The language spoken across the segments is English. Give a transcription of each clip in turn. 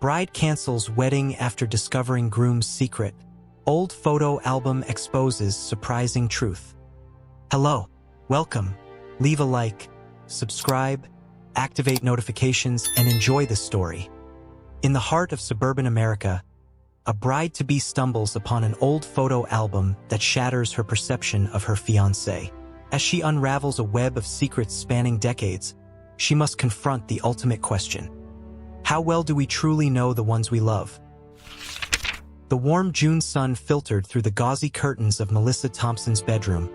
Bride cancels wedding after discovering groom's secret. Old photo album exposes surprising truth. Hello, welcome. Leave a like, subscribe, activate notifications, and enjoy this story. In the heart of suburban America, a bride-to-be stumbles upon an old photo album that shatters her perception of her fiancé. As she unravels a web of secrets spanning decades, she must confront the ultimate question. How well do we truly know the ones we love? The warm June sun filtered through the gauzy curtains of Melissa Thompson's bedroom,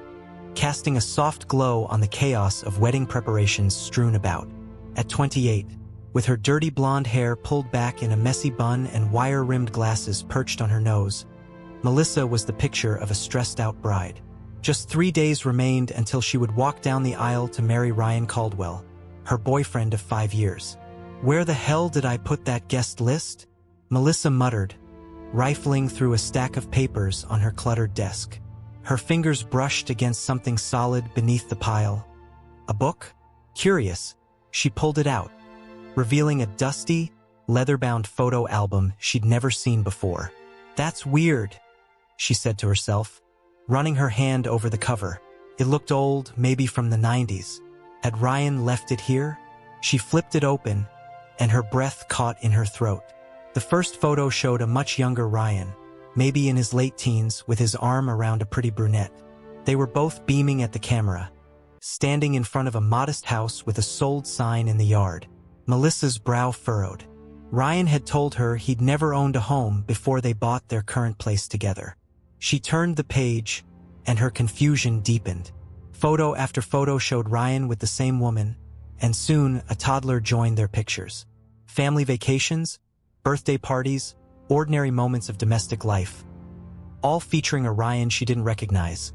casting a soft glow on the chaos of wedding preparations strewn about. At 28, with her dirty blonde hair pulled back in a messy bun and wire-rimmed glasses perched on her nose, Melissa was the picture of a stressed-out bride. Just 3 days remained until she would walk down the aisle to marry Ryan Caldwell, her boyfriend of 5 years. "Where the hell did I put that guest list?" Melissa muttered, rifling through a stack of papers on her cluttered desk. Her fingers brushed against something solid beneath the pile. A book? Curious, she pulled it out, revealing a dusty, leather-bound photo album she'd never seen before. "That's weird," she said to herself, running her hand over the cover. It looked old, maybe from the 90s. Had Ryan left it here? She flipped it open, and her breath caught in her throat. The first photo showed a much younger Ryan, maybe in his late teens, with his arm around a pretty brunette. They were both beaming at the camera, standing in front of a modest house with a sold sign in the yard. Melissa's brow furrowed. Ryan had told her he'd never owned a home before they bought their current place together. She turned the page, and her confusion deepened. Photo after photo showed Ryan with the same woman, and soon a toddler joined their pictures. Family vacations, birthday parties, ordinary moments of domestic life, all featuring a Ryan she didn't recognize,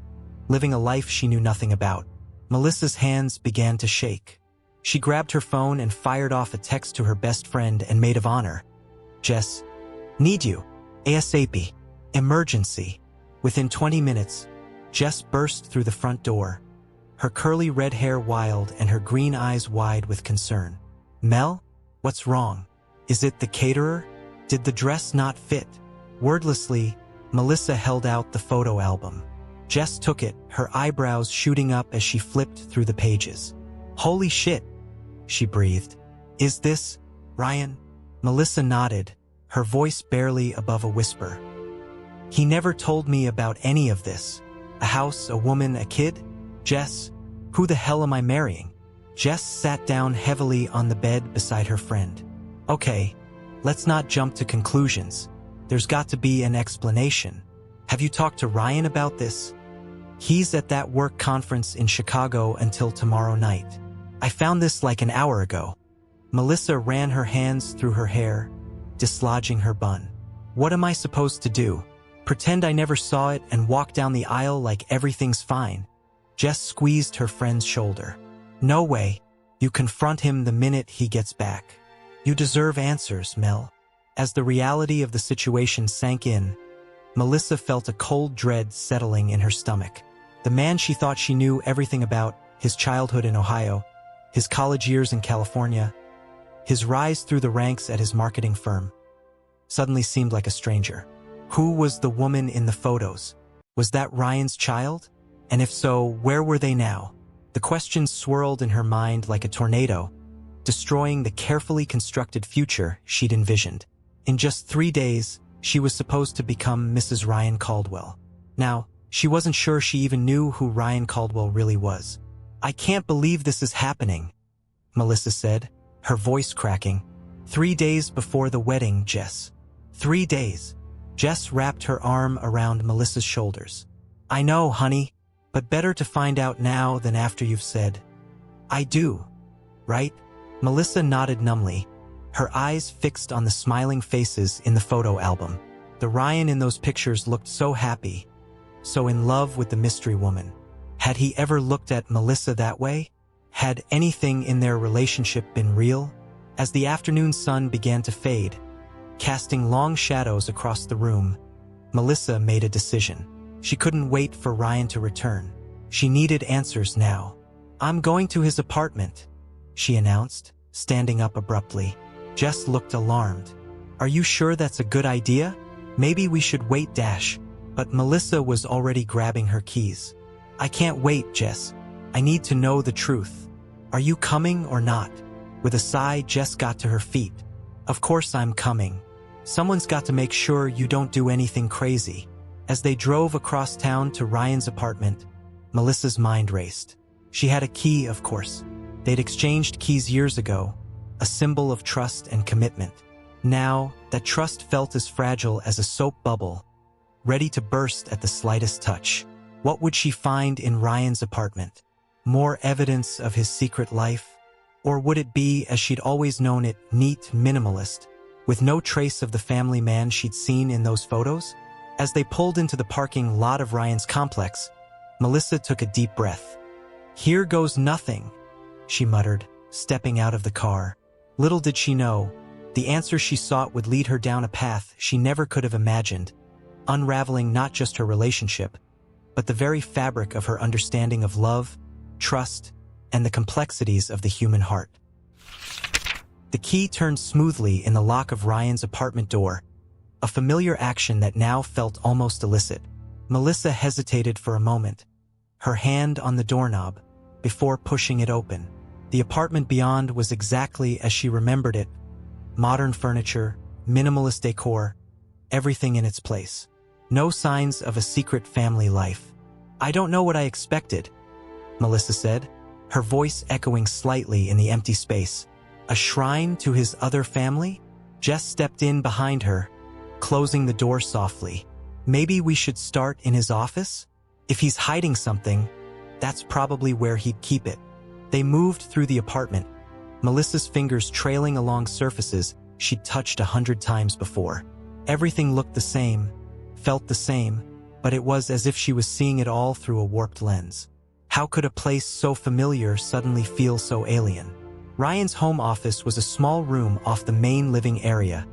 living a life she knew nothing about. Melissa's hands began to shake. She grabbed her phone and fired off a text to her best friend and maid of honor. "Jess, need you. ASAP. Emergency." Within 20 minutes, Jess burst through the front door, her curly red hair wild and her green eyes wide with concern. "Mel, what's wrong? Is it the caterer? Did the dress not fit?" Wordlessly, Melissa held out the photo album. Jess took it, her eyebrows shooting up as she flipped through the pages. "Holy shit," she breathed. "Is this Ryan?" Melissa nodded, her voice barely above a whisper. "He never told me about any of this. A house, a woman, a kid? Jess, who the hell am I marrying?" Jess sat down heavily on the bed beside her friend. "Okay, let's not jump to conclusions. There's got to be an explanation. Have you talked to Ryan about this?" "He's at that work conference in Chicago until tomorrow night. I found this like an hour ago." Melissa ran her hands through her hair, dislodging her bun. "What am I supposed to do? Pretend I never saw it and walk down the aisle like everything's fine?" Jess squeezed her friend's shoulder. "No way. You confront him the minute he gets back. You deserve answers, Mel." As the reality of the situation sank in, Melissa felt a cold dread settling in her stomach. The man she thought she knew everything about, his childhood in Ohio, his college years in California, his rise through the ranks at his marketing firm, suddenly seemed like a stranger. Who was the woman in the photos? Was that Ryan's child? And if so, where were they now? The questions swirled in her mind like a tornado, destroying the carefully constructed future she'd envisioned. In just 3 days, she was supposed to become Mrs. Ryan Caldwell. Now, she wasn't sure she even knew who Ryan Caldwell really was. "I can't believe this is happening," Melissa said, her voice cracking. 3 days before the wedding, Jess. 3 days. Jess wrapped her arm around Melissa's shoulders. "I know, honey, but better to find out now than after you've said, 'I do,' right?" Melissa nodded numbly, her eyes fixed on the smiling faces in the photo album. The Ryan in those pictures looked so happy, so in love with the mystery woman. Had he ever looked at Melissa that way? Had anything in their relationship been real? As the afternoon sun began to fade, casting long shadows across the room, Melissa made a decision. She couldn't wait for Ryan to return. She needed answers now. "I'm going to his apartment," she announced, standing up abruptly. Jess looked alarmed. Are you sure that's a good idea? Maybe we should wait dash. But Melissa was already grabbing her keys. I can't wait, Jess. I need to know the truth. Are you coming or not? With a sigh, Jess got to her feet. Of course I'm coming. Someone's got to make sure you don't do anything crazy. As they drove across town to Ryan's apartment, Melissa's mind raced. She had a key, of course. They'd exchanged keys years ago, a symbol of trust and commitment. Now, that trust felt as fragile as a soap bubble, ready to burst at the slightest touch. What would she find in Ryan's apartment? More evidence of his secret life? Or would it be, as she'd always known it, neat, minimalist, with no trace of the family man she'd seen in those photos? As they pulled into the parking lot of Ryan's complex, Melissa took a deep breath. Here goes nothing, she muttered, stepping out of the car. Little did she know, the answer she sought would lead her down a path she never could have imagined, unraveling not just her relationship, but the very fabric of her understanding of love, trust, and the complexities of the human heart. The key turned smoothly in the lock of Ryan's apartment door, a familiar action that now felt almost illicit. Melissa hesitated for a moment, her hand on the doorknob, before pushing it open. The apartment beyond was exactly as she remembered it. Modern furniture, minimalist decor, everything in its place. No signs of a secret family life. I don't know what I expected, Melissa said, her voice echoing slightly in the empty space. A shrine to his other family? Jess stepped in behind her, closing the door softly. Maybe we should start in his office? If he's hiding something, that's probably where he'd keep it. They moved through the apartment, Melissa's fingers trailing along surfaces she'd touched 100 times before. Everything looked the same, felt the same, but it was as if she was seeing it all through a warped lens. How could a place so familiar suddenly feel so alien? Ryan's home office was a small room off the main living area,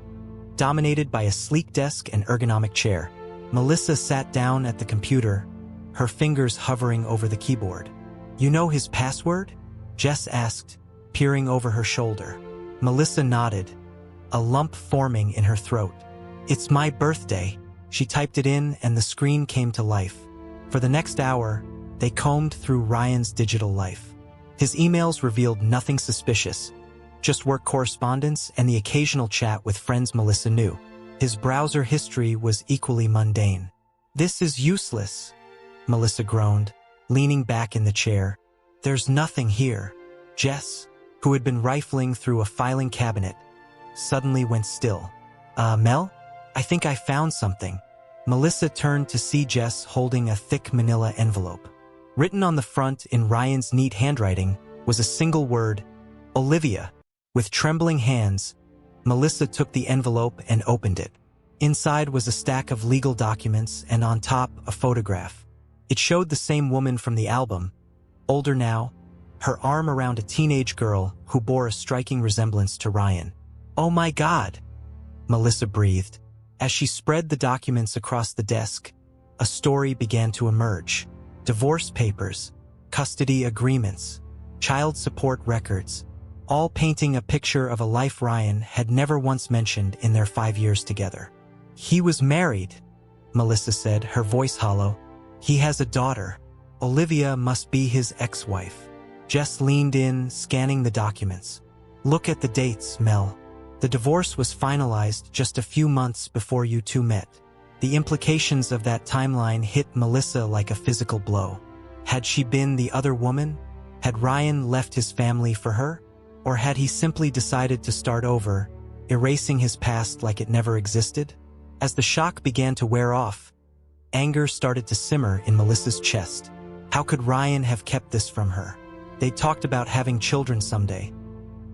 dominated by a sleek desk and ergonomic chair. Melissa sat down at the computer, her fingers hovering over the keyboard. You know his password? Jess asked, peering over her shoulder. Melissa nodded, a lump forming in her throat. It's my birthday. She typed it in and the screen came to life. For the next hour, they combed through Ryan's digital life. His emails revealed nothing suspicious, just work correspondence and the occasional chat with friends Melissa knew. His browser history was equally mundane. This is useless, Melissa groaned, leaning back in the chair. There's nothing here. Jess, who had been rifling through a filing cabinet, suddenly went still. Mel? I think I found something. Melissa turned to see Jess holding a thick manila envelope. Written on the front in Ryan's neat handwriting was a single word, Olivia. With trembling hands, Melissa took the envelope and opened it. Inside was a stack of legal documents and on top a photograph. It showed the same woman from the album, older now, her arm around a teenage girl who bore a striking resemblance to Ryan. Oh my God, Melissa breathed. As she spread the documents across the desk, a story began to emerge. Divorce papers, custody agreements, child support records, all painting a picture of a life Ryan had never once mentioned in their 5 years together. He was married, Melissa said, her voice hollow. He has a daughter. Olivia must be his ex-wife. Jess leaned in, scanning the documents. Look at the dates, Mel. The divorce was finalized just a few months before you two met. The implications of that timeline hit Melissa like a physical blow. Had she been the other woman? Had Ryan left his family for her? Or had he simply decided to start over, erasing his past like it never existed? As the shock began to wear off, anger started to simmer in Melissa's chest. How could Ryan have kept this from her? They talked about having children someday.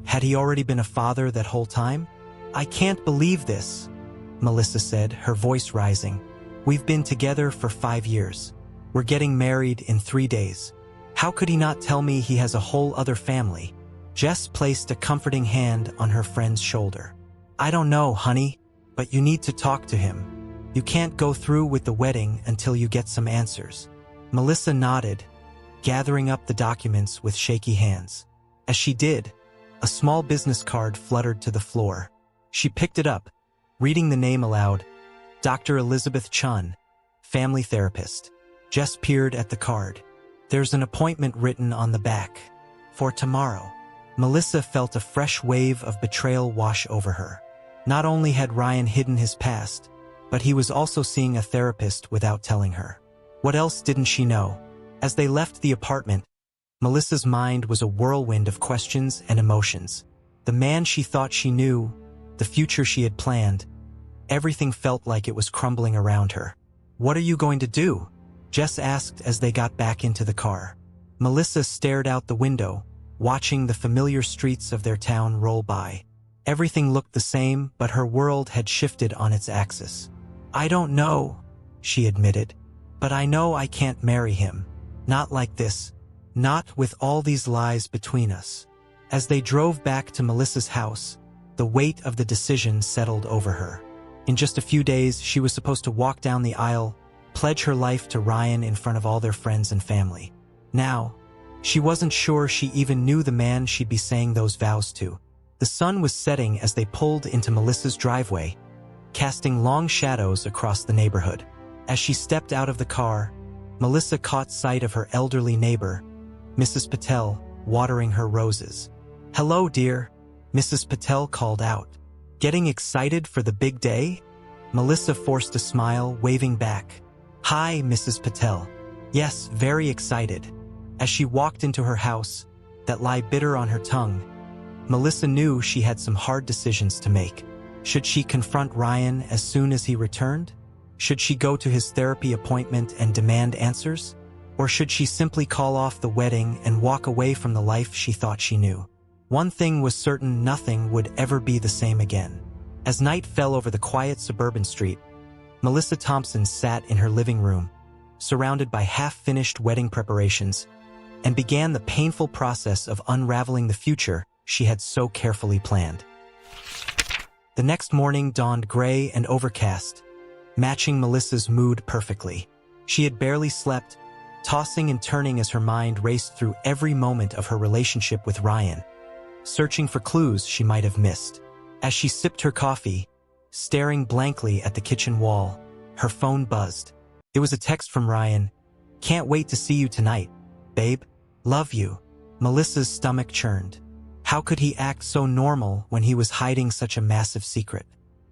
Had he already been a father that whole time? I can't believe this, Melissa said, her voice rising. We've been together for 5 years. We're getting married in 3 days. How could he not tell me he has a whole other family? Jess placed a comforting hand on her friend's shoulder. I don't know, honey, but you need to talk to him. You can't go through with the wedding until you get some answers. Melissa nodded, gathering up the documents with shaky hands. As she did, a small business card fluttered to the floor. She picked it up, Reading the name aloud, Dr. Elizabeth Chun, family therapist. Jess peered at the card. There's an appointment written on the back. For tomorrow. Melissa felt a fresh wave of betrayal wash over her. Not only had Ryan hidden his past, but he was also seeing a therapist without telling her. What else didn't she know? As they left the apartment, Melissa's mind was a whirlwind of questions and emotions. The man she thought she knew, the future she had planned, everything felt like it was crumbling around her. What are you going to do? Jess asked as they got back into the car. Melissa stared out the window, watching the familiar streets of their town roll by. Everything looked the same, but her world had shifted on its axis. I don't know, she admitted, but I know I can't marry him. Not like this. Not with all these lies between us. As they drove back to Melissa's house, the weight of the decision settled over her. In just a few days, she was supposed to walk down the aisle, pledge her life to Ryan in front of all their friends and family. Now, she wasn't sure she even knew the man she'd be saying those vows to. The sun was setting as they pulled into Melissa's driveway, casting long shadows across the neighborhood. As she stepped out of the car, Melissa caught sight of her elderly neighbor, Mrs. Patel, watering her roses. "Hello, dear," Mrs. Patel called out. Getting excited for the big day? Melissa forced a smile, waving back. "Hi, Mrs. Patel." "Yes, very excited." As she walked into her house, that lie bitter on her tongue, Melissa knew she had some hard decisions to make. Should she confront Ryan as soon as he returned? Should she go to his therapy appointment and demand answers? Or should she simply call off the wedding and walk away from the life she thought she knew? One thing was certain: nothing would ever be the same again. As night fell over the quiet suburban street, Melissa Thompson sat in her living room, surrounded by half-finished wedding preparations, and began the painful process of unraveling the future she had so carefully planned. The next morning dawned gray and overcast, matching Melissa's mood perfectly. She had barely slept, tossing and turning as her mind raced through every moment of her relationship with Ryan, searching for clues she might have missed. As she sipped her coffee, staring blankly at the kitchen wall, her phone buzzed. It was a text from Ryan. "Can't wait to see you tonight, babe. Love you." Melissa's stomach churned. How could he act so normal when he was hiding such a massive secret?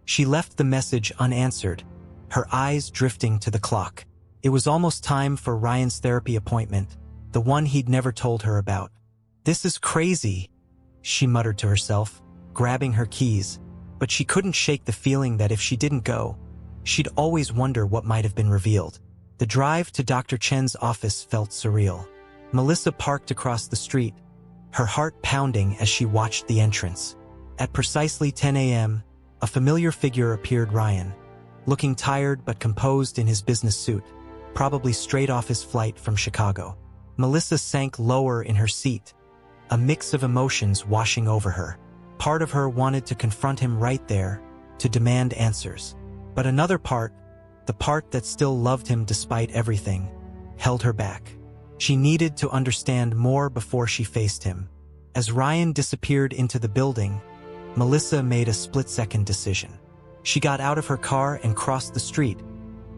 She left the message unanswered, her eyes drifting to the clock. It was almost time for Ryan's therapy appointment, the one he'd never told her about. "This is crazy," she muttered to herself, grabbing her keys, but she couldn't shake the feeling that if she didn't go, she'd always wonder what might have been revealed. The drive to Dr. Chen's office felt surreal. Melissa parked across the street, her heart pounding as she watched the entrance. At precisely 10 a.m., a familiar figure appeared. Ryan, looking tired but composed in his business suit, probably straight off his flight from Chicago. Melissa sank lower in her seat, a mix of emotions washing over her. Part of her wanted to confront him right there, to demand answers. But another part, the part that still loved him despite everything, held her back. She needed to understand more before she faced him. As Ryan disappeared into the building, Melissa made a split-second decision. She got out of her car and crossed the street,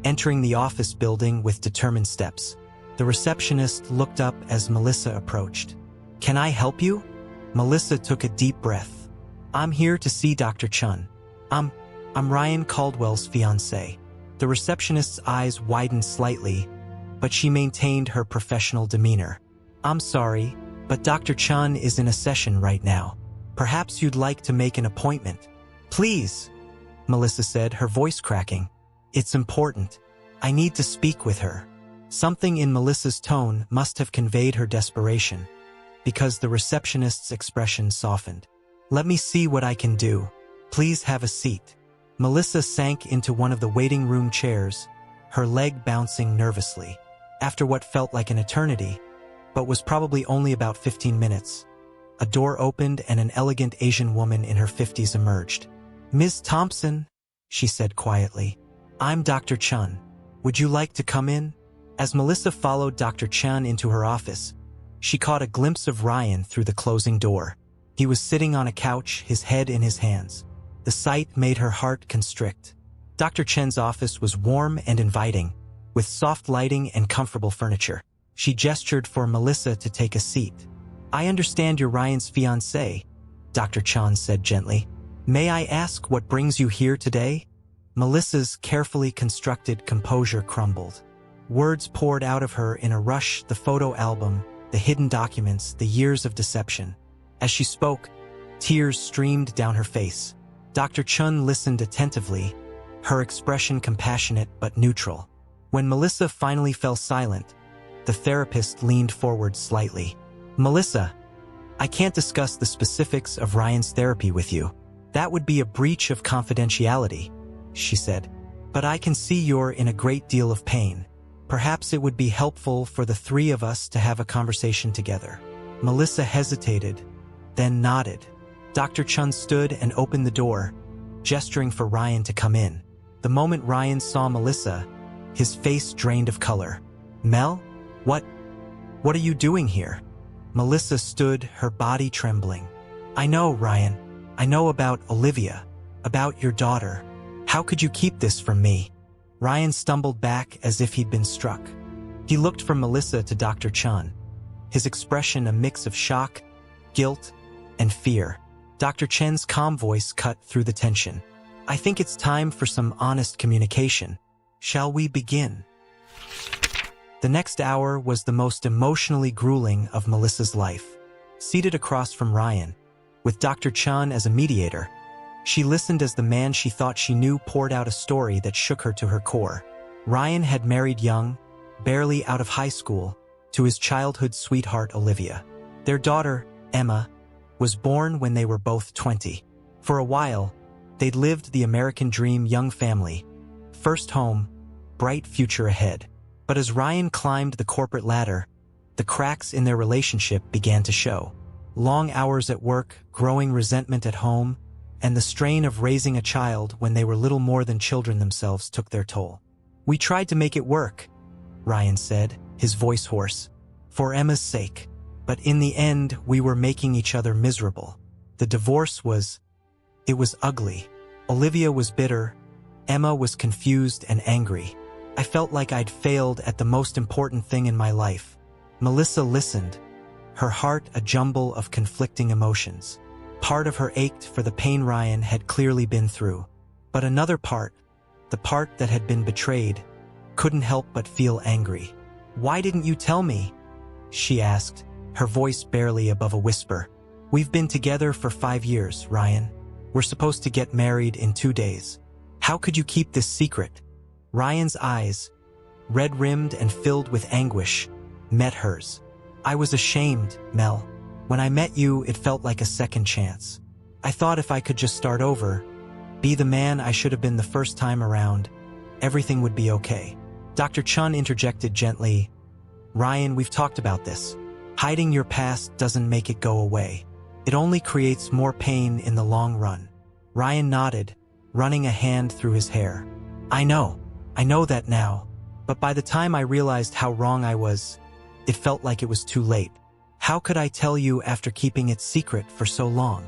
entering the office building with determined steps. The receptionist looked up as Melissa approached. "Can I help you?" Melissa took a deep breath. "I'm here to see Dr. Chun. I'm Ryan Caldwell's fiancé." The receptionist's eyes widened slightly, but she maintained her professional demeanor. "I'm sorry, but Dr. Chun is in a session right now. Perhaps you'd like to make an appointment." "Please," Melissa said, her voice cracking. "It's important. I need to speak with her." Something in Melissa's tone must have conveyed her desperation, because the receptionist's expression softened. "Let me see what I can do. Please have a seat." Melissa sank into one of the waiting room chairs, her leg bouncing nervously. After what felt like an eternity, but was probably only about 15 minutes, a door opened and an elegant Asian woman in her 50s emerged. "Ms. Thompson," she said quietly, "I'm Dr. Chun. Would you like to come in?" As Melissa followed Dr. Chun into her office, she caught a glimpse of Ryan through the closing door. He was sitting on a couch, his head in his hands. The sight made her heart constrict. Dr. Chen's office was warm and inviting, with soft lighting and comfortable furniture. She gestured for Melissa to take a seat. "I understand you're Ryan's fiancé," Dr. Chen said gently. "May I ask what brings you here today?" Melissa's carefully constructed composure crumbled. Words poured out of her in a rush: the photo album, the hidden documents, the years of deception. As she spoke, tears streamed down her face. Dr. Chen listened attentively, her expression compassionate but neutral. When Melissa finally fell silent, the therapist leaned forward slightly. "Melissa, I can't discuss the specifics of Ryan's therapy with you. That would be a breach of confidentiality," she said. "But I can see you're in a great deal of pain. Perhaps it would be helpful for the three of us to have a conversation together." Melissa hesitated, then nodded. Dr. Chen stood and opened the door, gesturing for Ryan to come in. The moment Ryan saw Melissa, his face drained of color. "Mel? What are you doing here?" Melissa stood, her body trembling. "I know, Ryan. I know about Olivia, about your daughter. How could you keep this from me?" Ryan stumbled back as if he'd been struck. He looked from Melissa to Dr. Chen, his expression a mix of shock, guilt, and fear. Dr. Chen's calm voice cut through the tension. "I think it's time for some honest communication. Shall we begin?" The next hour was the most emotionally grueling of Melissa's life. Seated across from Ryan, with Dr. Chen as a mediator, she listened as the man she thought she knew poured out a story that shook her to her core. Ryan had married young, barely out of high school, to his childhood sweetheart Olivia. Their daughter, Emma, was born when they were both 20. For a while, they'd lived the American dream: young family, first home, bright future ahead. But as Ryan climbed the corporate ladder, the cracks in their relationship began to show. Long hours at work, growing resentment at home, and the strain of raising a child when they were little more than children themselves took their toll. "We tried to make it work," Ryan said, his voice hoarse, "for Emma's sake. But in the end, we were making each other miserable. The divorce was ugly. Olivia was bitter. Emma was confused and angry. I felt like I'd failed at the most important thing in my life." Melissa listened, her heart a jumble of conflicting emotions. Part of her ached for the pain Ryan had clearly been through. But another part, the part that had been betrayed, couldn't help but feel angry. "Why didn't you tell me?" she asked, her voice barely above a whisper. "We've been together for 5 years, Ryan. We're supposed to get married in 2 days. How could you keep this secret?" Ryan's eyes, red-rimmed and filled with anguish, met hers. "I was ashamed, Mel. When I met you, it felt like a second chance. I thought if I could just start over, be the man I should have been the first time around, everything would be okay." Dr. Chen interjected gently, "Ryan, we've talked about this. Hiding your past doesn't make it go away. It only creates more pain in the long run." Ryan nodded, running a hand through his hair. I know that now. But by the time I realized how wrong I was, it felt like it was too late. How could I tell you after keeping it secret for so long?"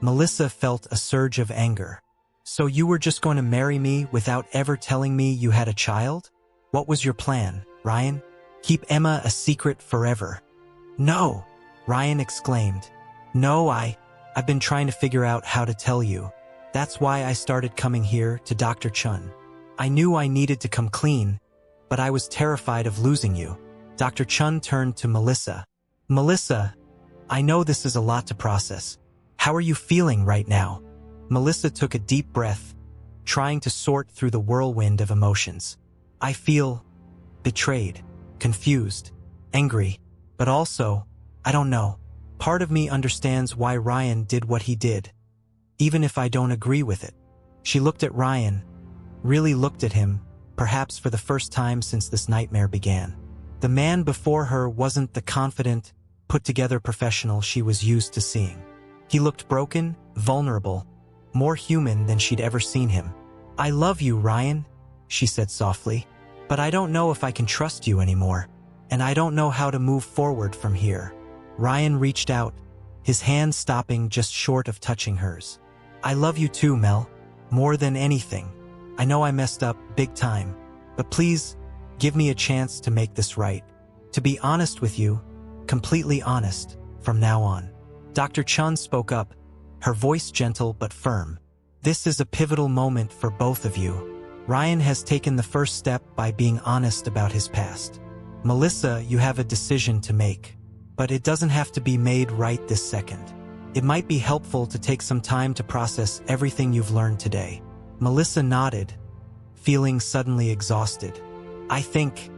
Melissa felt a surge of anger. "So you were just going to marry me without ever telling me you had a child? What was your plan, Ryan? Keep Emma a secret forever?" "No!" Ryan exclaimed. "No, I've been trying to figure out how to tell you. That's why I started coming here to Dr. Chen. I knew I needed to come clean, but I was terrified of losing you." Dr. Chen turned to Melissa. "Melissa, I know this is a lot to process. How are you feeling right now?" Melissa took a deep breath, trying to sort through the whirlwind of emotions. "I feel betrayed, confused, angry, but also, I don't know. Part of me understands why Ryan did what he did, even if I don't agree with it." She looked at Ryan, really looked at him, perhaps for the first time since this nightmare began. The man before her wasn't the confident, put-together professional she was used to seeing. He looked broken, vulnerable, more human than she'd ever seen him. "I love you, Ryan," she said softly, "but I don't know if I can trust you anymore, and I don't know how to move forward from here." Ryan reached out, his hand stopping just short of touching hers. I love you too, Mel. More than anything. I know I messed up big time, but please give me a chance to make this right. To be honest with you, completely honest, from now on. Dr. Chun spoke up, her voice gentle but firm. This is a pivotal moment for both of you. Ryan has taken the first step by being honest about his past. Melissa, you have a decision to make, but it doesn't have to be made right this second. It might be helpful to take some time to process everything you've learned today. Melissa nodded, feeling suddenly exhausted. I think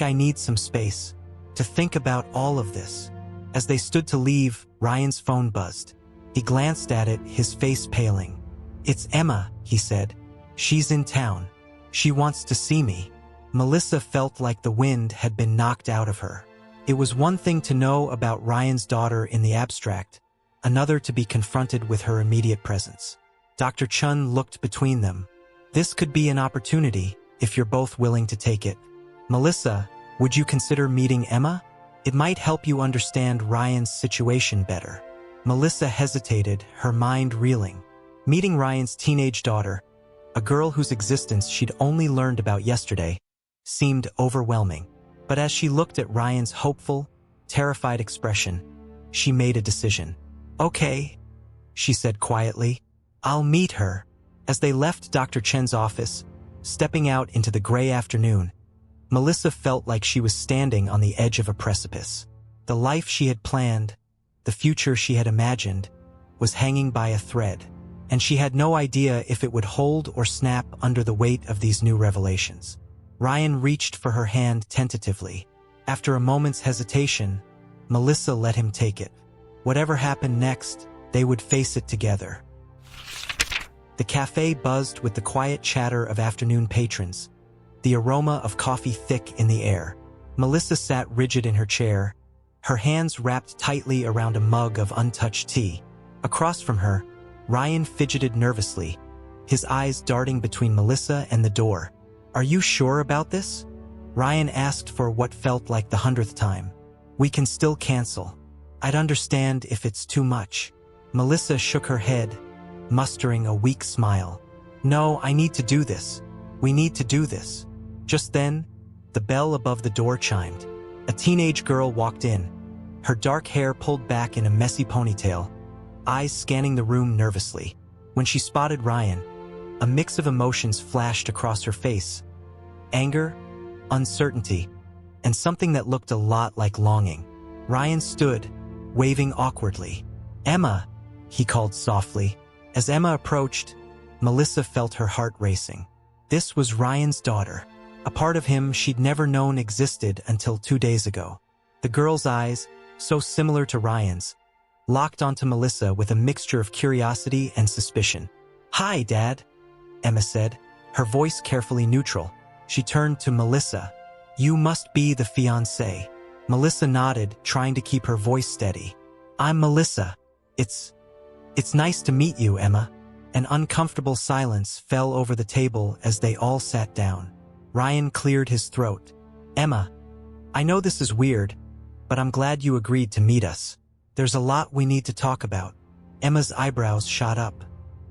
I need some space to think about all of this. As they stood to leave, Ryan's phone buzzed. He glanced at it, his face paling. It's Emma, he said. She's in town. She wants to see me. Melissa felt like the wind had been knocked out of her. It was one thing to know about Ryan's daughter in the abstract, another to be confronted with her immediate presence. Dr. Chun looked between them. This could be an opportunity, if you're both willing to take it. Melissa, would you consider meeting Emma? It might help you understand Ryan's situation better. Melissa hesitated, her mind reeling. Meeting Ryan's teenage daughter, a girl whose existence she'd only learned about yesterday, seemed overwhelming. But as she looked at Ryan's hopeful, terrified expression, she made a decision. Okay, she said quietly. I'll meet her. As they left Dr. Chen's office, stepping out into the gray afternoon, Melissa felt like she was standing on the edge of a precipice. The life she had planned, the future she had imagined, was hanging by a thread, and she had no idea if it would hold or snap under the weight of these new revelations. Ryan reached for her hand tentatively. After a moment's hesitation, Melissa let him take it. Whatever happened next, they would face it together. The cafe buzzed with the quiet chatter of afternoon patrons, the aroma of coffee thick in the air. Melissa sat rigid in her chair, her hands wrapped tightly around a mug of untouched tea. Across from her, Ryan fidgeted nervously, his eyes darting between Melissa and the door. Are you sure about this? Ryan asked for what felt like the 100th time. We can still cancel. I'd understand if it's too much. Melissa shook her head, mustering a weak smile. No, I need to do this. We need to do this. Just then, the bell above the door chimed. A teenage girl walked in, her dark hair pulled back in a messy ponytail, eyes scanning the room nervously. When she spotted Ryan, a mix of emotions flashed across her face. Anger, uncertainty, and something that looked a lot like longing. Ryan stood, waving awkwardly. Emma, he called softly. As Emma approached, Melissa felt her heart racing. This was Ryan's daughter, a part of him she'd never known existed until 2 days ago. The girl's eyes, so similar to Ryan's, locked onto Melissa with a mixture of curiosity and suspicion. Hi, Dad, Emma said, her voice carefully neutral. She turned to Melissa. You must be the fiancé. Melissa nodded, trying to keep her voice steady. I'm Melissa. It's nice to meet you, Emma. An uncomfortable silence fell over the table as they all sat down. Ryan cleared his throat. Emma, I know this is weird, but I'm glad you agreed to meet us. There's a lot we need to talk about. Emma's eyebrows shot up.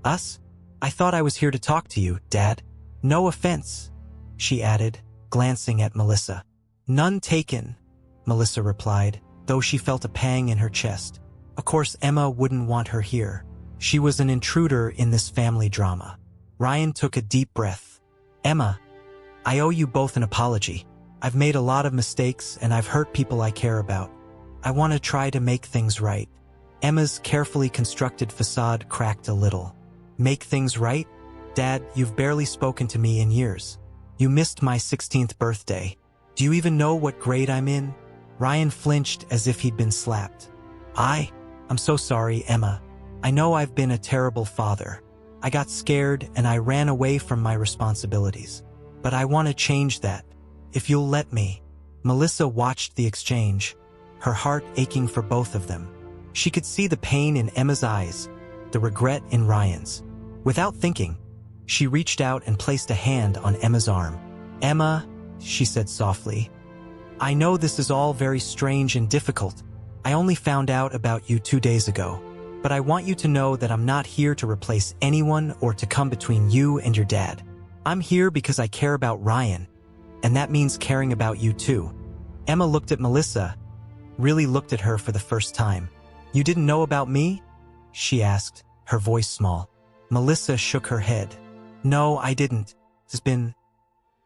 Us? I thought I was here to talk to you, Dad. No offense, she added, glancing at Melissa. None taken, Melissa replied, though she felt a pang in her chest. Of course, Emma wouldn't want her here. She was an intruder in this family drama. Ryan took a deep breath. Emma, I owe you both an apology. I've made a lot of mistakes and I've hurt people I care about. I want to try to make things right. Emma's carefully constructed facade cracked a little. Make things right? Dad, you've barely spoken to me in years. You missed my 16th birthday. Do you even know what grade I'm in? Ryan flinched as if he'd been slapped. I'm so sorry, Emma. I know I've been a terrible father. I got scared and I ran away from my responsibilities. But I want to change that, if you'll let me. Melissa watched the exchange, her heart aching for both of them. She could see the pain in Emma's eyes, the regret in Ryan's. Without thinking, she reached out and placed a hand on Emma's arm. Emma, she said softly, I know this is all very strange and difficult. I only found out about you 2 days ago. But I want you to know that I'm not here to replace anyone or to come between you and your dad. I'm here because I care about Ryan, and that means caring about you too. Emma looked at Melissa, really looked at her for the first time. You didn't know about me? She asked, her voice small. Melissa shook her head. No, I didn't. It's been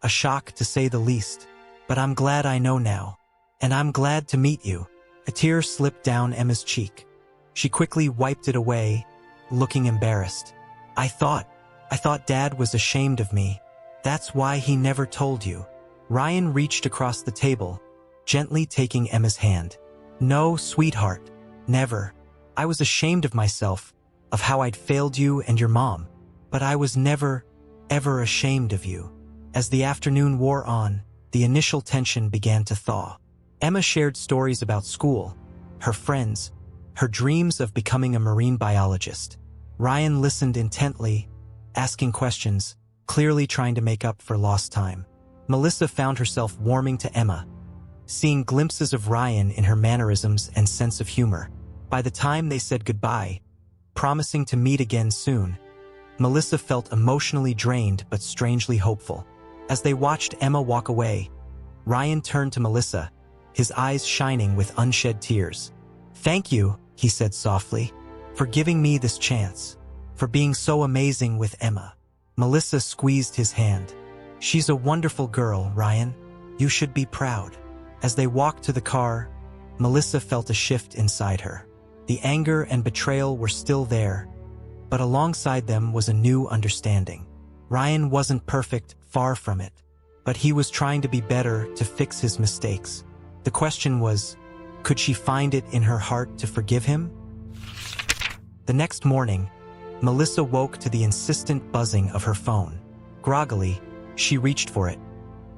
a shock to say the least. But I'm glad I know now. And I'm glad to meet you. A tear slipped down Emma's cheek. She quickly wiped it away, looking embarrassed. I thought Dad was ashamed of me. That's why he never told you. Ryan reached across the table, gently taking Emma's hand. No, sweetheart, never. I was ashamed of myself, of how I'd failed you and your mom. But I was never, ever ashamed of you. As the afternoon wore on, the initial tension began to thaw. Emma shared stories about school, her friends, her dreams of becoming a marine biologist. Ryan listened intently, asking questions, clearly trying to make up for lost time. Melissa found herself warming to Emma, seeing glimpses of Ryan in her mannerisms and sense of humor. By the time they said goodbye, promising to meet again soon, Melissa felt emotionally drained but strangely hopeful. As they watched Emma walk away, Ryan turned to Melissa, his eyes shining with unshed tears. Thank you, he said softly, for giving me this chance, for being so amazing with Emma. Melissa squeezed his hand. She's a wonderful girl, Ryan. You should be proud. As they walked to the car, Melissa felt a shift inside her. The anger and betrayal were still there, but alongside them was a new understanding. Ryan wasn't perfect, far from it, but he was trying to be better, to fix his mistakes. The question was, could she find it in her heart to forgive him? The next morning, Melissa woke to the insistent buzzing of her phone. Groggily, she reached for it,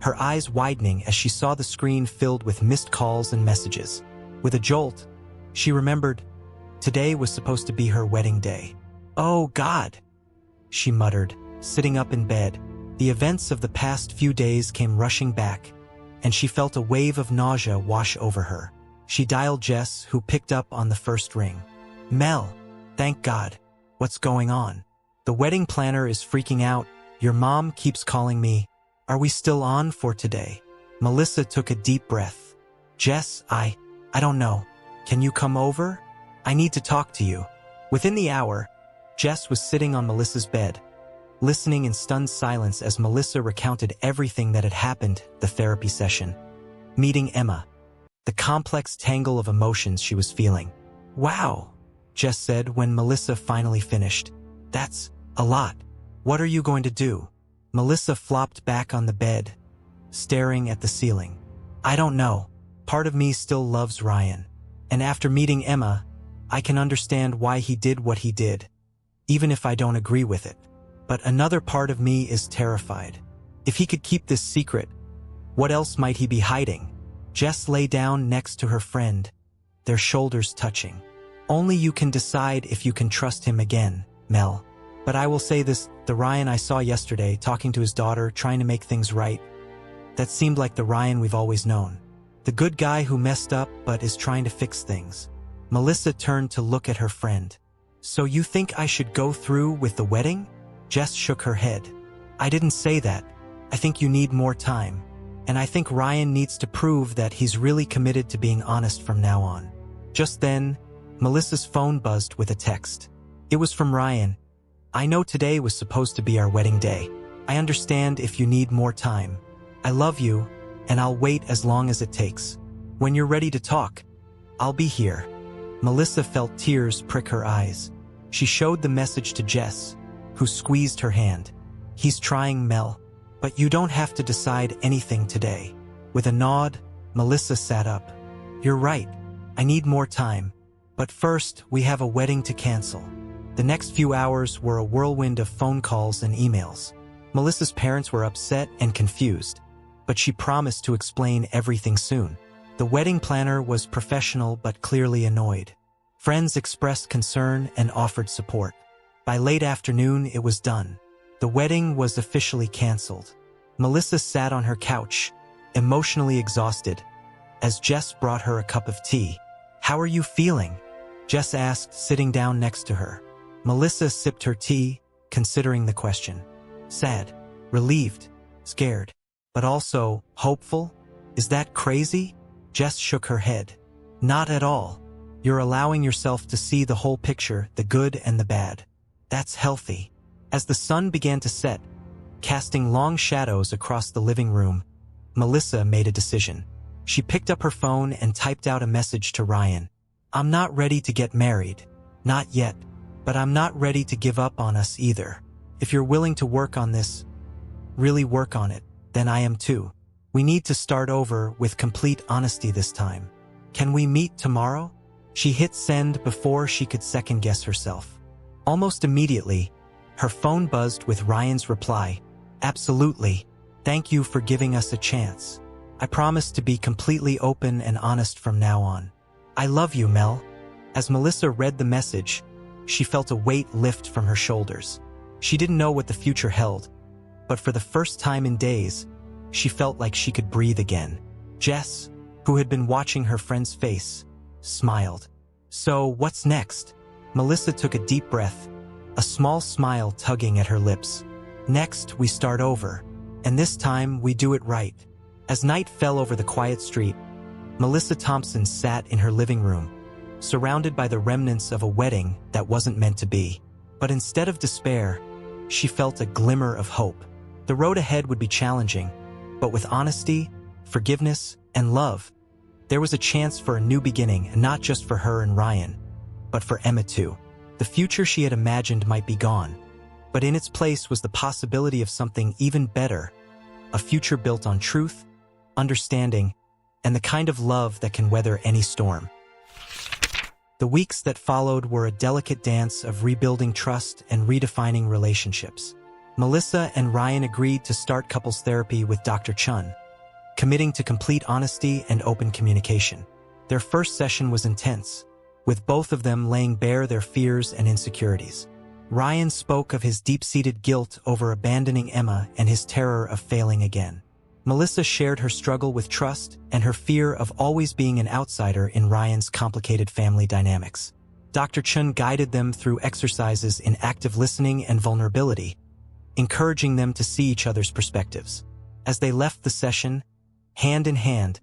her eyes widening as she saw the screen filled with missed calls and messages. With a jolt, she remembered today was supposed to be her wedding day. Oh God, she muttered, sitting up in bed. The events of the past few days came rushing back, and she felt a wave of nausea wash over her. She dialed Jess, who picked up on the first ring. Mel, thank God. What's going on? The wedding planner is freaking out. Your mom keeps calling me. Are we still on for today? Melissa took a deep breath. Jess, I don't know. Can you come over? I need to talk to you. Within the hour, Jess was sitting on Melissa's bed, listening in stunned silence as Melissa recounted everything that had happened, the therapy session, meeting Emma, the complex tangle of emotions she was feeling. Wow, Jess said when Melissa finally finished. That's a lot. What are you going to do? Melissa flopped back on the bed, staring at the ceiling. I don't know. Part of me still loves Ryan. And after meeting Emma, I can understand why he did what he did, even if I don't agree with it. But another part of me is terrified. If he could keep this secret, what else might he be hiding? Jess lay down next to her friend, their shoulders touching. Only you can decide if you can trust him again, Mel. But I will say this, the Ryan I saw yesterday, talking to his daughter, trying to make things right, that seemed like the Ryan we've always known. The good guy who messed up but is trying to fix things. Melissa turned to look at her friend. So you think I should go through with the wedding? Jess shook her head. I didn't say that. I think you need more time. And I think Ryan needs to prove that he's really committed to being honest from now on. Just then, Melissa's phone buzzed with a text. It was from Ryan. I know today was supposed to be our wedding day. I understand if you need more time. I love you, and I'll wait as long as it takes. When you're ready to talk, I'll be here. Melissa felt tears prick her eyes. She showed the message to Jess, who squeezed her hand. He's trying, Mel, but you don't have to decide anything today. With a nod, Melissa sat up. You're right. I need more time. But first, we have a wedding to cancel. The next few hours were a whirlwind of phone calls and emails. Melissa's parents were upset and confused, but she promised to explain everything soon. The wedding planner was professional but clearly annoyed. Friends expressed concern and offered support. By late afternoon, it was done. The wedding was officially canceled. Melissa sat on her couch, emotionally exhausted, as Jess brought her a cup of tea. How are you feeling? Jess asked, sitting down next to her. Melissa sipped her tea, considering the question. Sad, relieved, scared, but also hopeful? Is that crazy? Jess shook her head. Not at all. You're allowing yourself to see the whole picture, the good and the bad. That's healthy. As the sun began to set, casting long shadows across the living room, Melissa made a decision. She picked up her phone and typed out a message to Ryan. I'm not ready to get married. Not yet. But I'm not ready to give up on us either. If you're willing to work on this, really work on it, then I am too. We need to start over with complete honesty this time. Can we meet tomorrow? She hit send before she could second-guess herself. Almost immediately, her phone buzzed with Ryan's reply. Absolutely. Thank you for giving us a chance. I promise to be completely open and honest from now on. I love you, Mel. As Melissa read the message, she felt a weight lift from her shoulders. She didn't know what the future held, but for the first time in days, she felt like she could breathe again. Jess, who had been watching her friend's face, smiled. So, what's next? Melissa took a deep breath, a small smile tugging at her lips. Next, we start over, and this time we do it right. As night fell over the quiet street, Melissa Thompson sat in her living room, surrounded by the remnants of a wedding that wasn't meant to be. But instead of despair, she felt a glimmer of hope. The road ahead would be challenging, but with honesty, forgiveness, and love, there was a chance for a new beginning, and not just for her and Ryan, but for Emma too. The future she had imagined might be gone, but in its place was the possibility of something even better, a future built on truth, understanding, and the kind of love that can weather any storm. The weeks that followed were a delicate dance of rebuilding trust and redefining relationships. Melissa and Ryan agreed to start couples therapy with Dr. Chun, committing to complete honesty and open communication. Their first session was intense, with both of them laying bare their fears and insecurities. Ryan spoke of his deep-seated guilt over abandoning Emma and his terror of failing again. Melissa shared her struggle with trust and her fear of always being an outsider in Ryan's complicated family dynamics. Dr. Chun guided them through exercises in active listening and vulnerability, encouraging them to see each other's perspectives. As they left the session, hand in hand,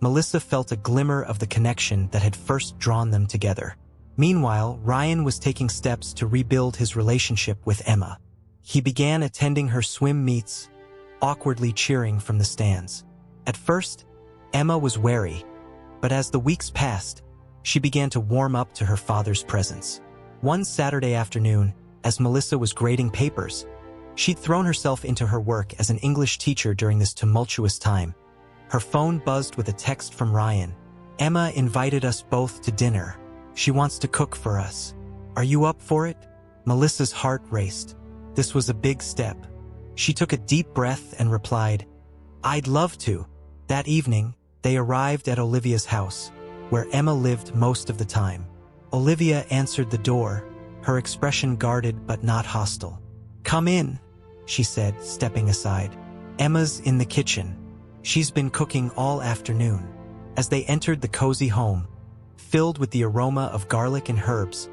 Melissa felt a glimmer of the connection that had first drawn them together. Meanwhile, Ryan was taking steps to rebuild his relationship with Emma. He began attending her swim meets, awkwardly cheering from the stands. At first, Emma was wary, but as the weeks passed, she began to warm up to her father's presence. One Saturday afternoon, as Melissa was grading papers, she'd thrown herself into her work as an English teacher during this tumultuous time. Her phone buzzed with a text from Ryan. Emma invited us both to dinner. She wants to cook for us. Are you up for it? Melissa's heart raced. This was a big step. She took a deep breath and replied, I'd love to. That evening, they arrived at Olivia's house, where Emma lived most of the time. Olivia answered the door, her expression guarded but not hostile. Come in, she said, stepping aside. Emma's in the kitchen. She's been cooking all afternoon. As they entered the cozy home, filled with the aroma of garlic and herbs,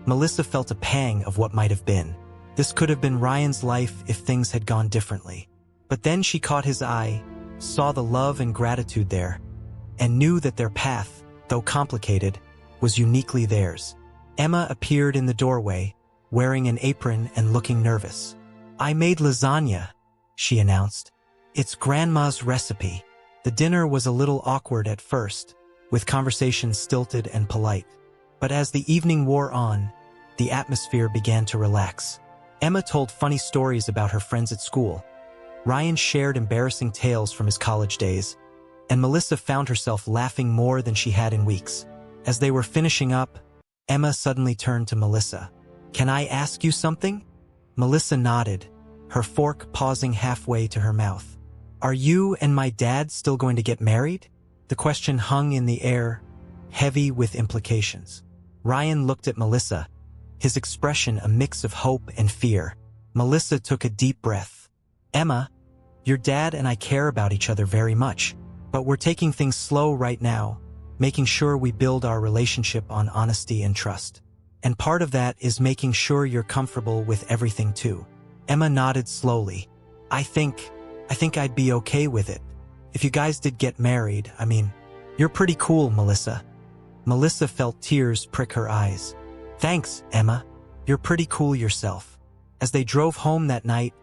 Melissa felt a pang of what might have been. This could have been Ryan's life if things had gone differently. But then she caught his eye, saw the love and gratitude there, and knew that their path, though complicated, was uniquely theirs. Emma appeared in the doorway, wearing an apron and looking nervous. I made lasagna, she announced. It's Grandma's recipe. The dinner was a little awkward at first, with conversation stilted and polite. But as the evening wore on, the atmosphere began to relax. Emma told funny stories about her friends at school. Ryan shared embarrassing tales from his college days, and Melissa found herself laughing more than she had in weeks. As they were finishing up, Emma suddenly turned to Melissa. Can I ask you something? Melissa nodded, her fork pausing halfway to her mouth. Are you and my dad still going to get married? The question hung in the air, heavy with implications. Ryan looked at Melissa, his expression a mix of hope and fear. Melissa took a deep breath. Emma, your dad and I care about each other very much, but we're taking things slow right now. making sure we build our relationship on honesty and trust. And part of that is making sure you're comfortable with everything too. Emma nodded slowly. I think I'd be okay with it. If you guys did get married, you're pretty cool, Melissa. Melissa felt tears prick her eyes. Thanks, Emma. You're pretty cool yourself. As they drove home that night,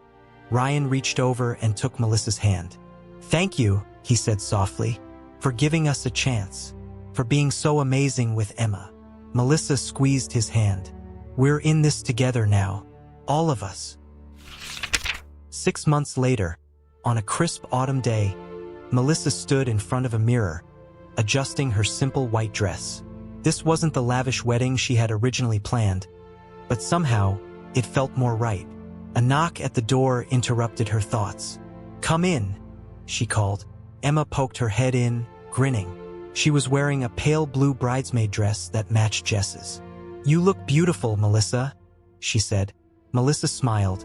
Ryan reached over and took Melissa's hand. Thank you, he said softly, for giving us a chance, for being so amazing with Emma. Melissa squeezed his hand. We're in this together now, all of us. 6 months later, on a crisp autumn day, Melissa stood in front of a mirror, adjusting her simple white dress. This wasn't the lavish wedding she had originally planned, but somehow it felt more right. A knock at the door interrupted her thoughts. Come in, she called. Emma poked her head in, grinning. She was wearing a pale blue bridesmaid dress that matched Jess's. You look beautiful, Melissa, she said. Melissa smiled,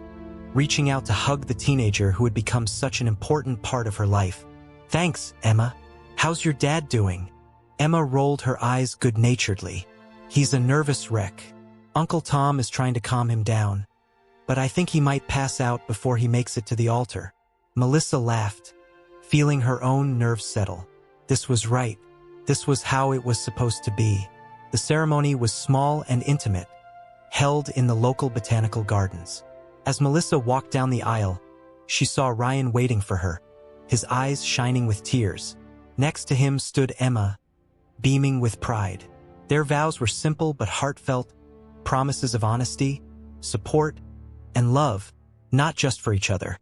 reaching out to hug the teenager who had become such an important part of her life. Thanks, Emma. How's your dad doing? Emma rolled her eyes good-naturedly. He's a nervous wreck. Uncle Tom is trying to calm him down, but I think he might pass out before he makes it to the altar. Melissa laughed, feeling her own nerves settle. This was right. This was how it was supposed to be. The ceremony was small and intimate, held in the local botanical gardens. As Melissa walked down the aisle, she saw Ryan waiting for her, his eyes shining with tears. Next to him stood Emma, beaming with pride. Their vows were simple but heartfelt, promises of honesty, support, and love, not just for each other,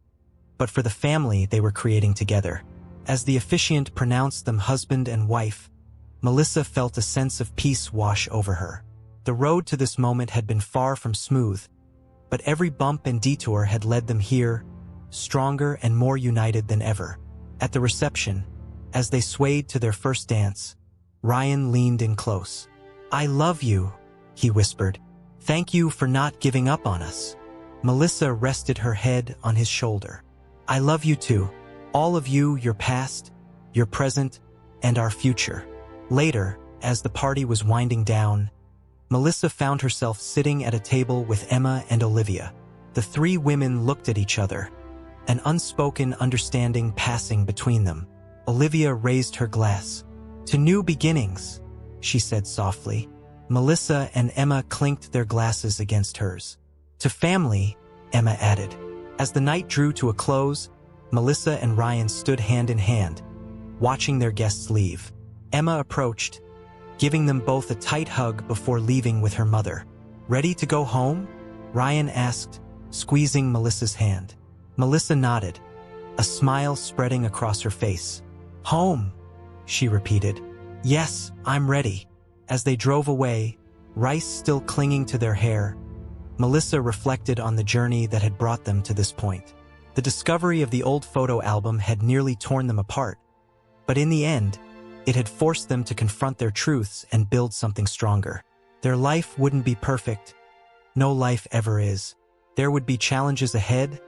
but for the family they were creating together. As the officiant pronounced them husband and wife, Melissa felt a sense of peace wash over her. The road to this moment had been far from smooth, but every bump and detour had led them here, stronger and more united than ever. At the reception, as they swayed to their first dance, Ryan leaned in close. I love you, he whispered. Thank you for not giving up on us. Melissa rested her head on his shoulder. I love you too. All of you, your past, your present, and our future. Later, as the party was winding down, Melissa found herself sitting at a table with Emma and Olivia. The three women looked at each other, an unspoken understanding passing between them. Olivia raised her glass. To new beginnings, she said softly. Melissa and Emma clinked their glasses against hers. To family, Emma added. As the night drew to a close, Melissa and Ryan stood hand in hand, watching their guests leave. Emma approached, giving them both a tight hug before leaving with her mother. Ready to go home? Ryan asked, squeezing Melissa's hand. Melissa nodded, a smile spreading across her face. Home, she repeated. Yes, I'm ready. As they drove away, Rice still clinging to their hair, Melissa reflected on the journey that had brought them to this point. The discovery of the old photo album had nearly torn them apart, but in the end, it had forced them to confront their truths and build something stronger. Their life wouldn't be perfect. No life ever is. There would be challenges ahead,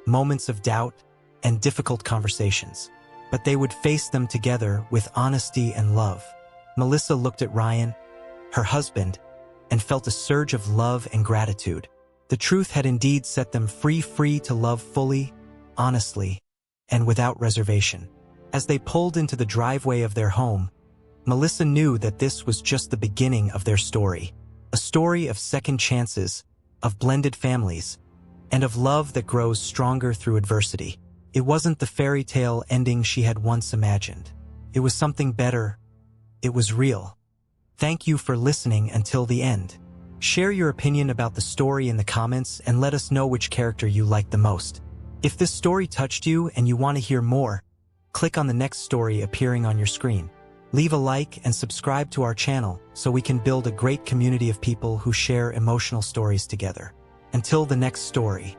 moments of doubt, and difficult conversations. But they would face them together with honesty and love. Melissa looked at Ryan, her husband, and felt a surge of love and gratitude. The truth had indeed set them free to love fully, honestly, and without reservation. As they pulled into the driveway of their home, Melissa knew that this was just the beginning of their story. A story of second chances, of blended families, and of love that grows stronger through adversity. It wasn't the fairy tale ending she had once imagined. It was something better. It was real. Thank you for listening until the end. Share your opinion about the story in the comments and let us know which character you liked the most. If this story touched you and you want to hear more, click on the next story appearing on your screen. Leave a like and subscribe to our channel so we can build a great community of people who share emotional stories together. Until the next story.